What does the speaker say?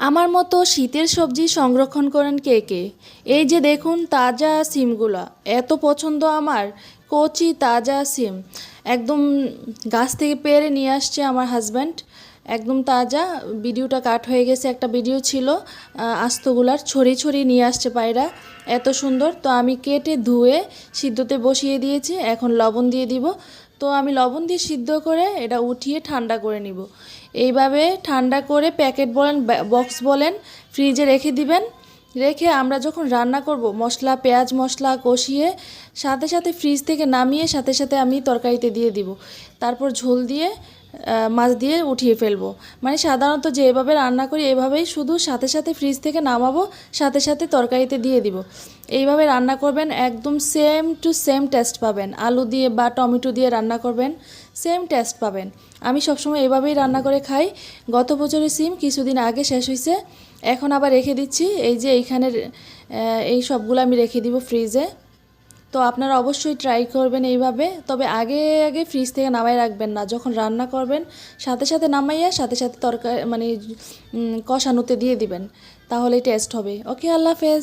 আমার মতো শীতের সবজি সংরক্ষণ করেন কে কে? এই যে দেখুন তাজা সিমগুলা, এত পছন্দ আমার। কচি তাজা সিম একদম গাছ থেকে পেড়ে নিয়ে আসছে আমার হাজব্যান্ড, একদম তাজা। ভিডিওটা কাট হয়ে গেছে, একটা ভিডিও ছিল আস্তগুলার ছড়িয়ে ছড়িয়ে নিয়ে আসছে পায়রা, এত সুন্দর। তো আমি কেটে ধুয়ে সিদ্ধতে বসিয়ে দিয়েছি, এখন লবণ দিয়ে দিব। তো আমি লবণ দিয়ে সিদ্ধ করে এটা উঠিয়ে ঠান্ডা করে নিব। এইভাবে ঠান্ডা করে প্যাকেট বলেন বক্স বলেন ফ্রিজে রেখে দিবেন। রেখে আমরা যখন রান্না করব মশলা পেঁয়াজ মশলা কষিয়ে সাথে সাথে ফ্রিজ থেকে নামিয়ে সাথে সাথে আমি তরকারিতে দিয়ে দিব। তারপর ঝোল দিয়ে মাছ দিয়ে উঠিয়ে ফেলবো। মানে সাধারণত যেভাবে রান্না করি এভাবেই, শুধু সাথে সাথে ফ্রিজ থেকে নামাবো, সাথে সাথে তরকারিতে দিয়ে দিব। এইভাবে রান্না করবেন, একদম সেম টু সেম টেস্ট পাবেন। আলু দিয়ে বা টমেটো দিয়ে রান্না করবেন, সেম টেস্ট পাবেন। আমি সবসময় এভাবেই রান্না করে খাই। গত বছরের সিম কিছুদিন আগে শেষ হয়েছে, এখন আবার রেখে দিচ্ছি। এই যে এইখানের এই সবগুলো আমি রেখে দিব ফ্রিজে। তো আপনারা অবশ্যই ট্রাই করবেন এইভাবে। তবে আগে আগে ফ্রিজ থেকে নামাই রাখবেন না, যখন রান্না করবেন সাথে সাথে নামাইয়া সাথে সাথে তরকারি মানে কষানোতে দিয়ে দিবেন, তাহলেই টেস্ট হবে। ওকে, আল্লাহ হাফেজ।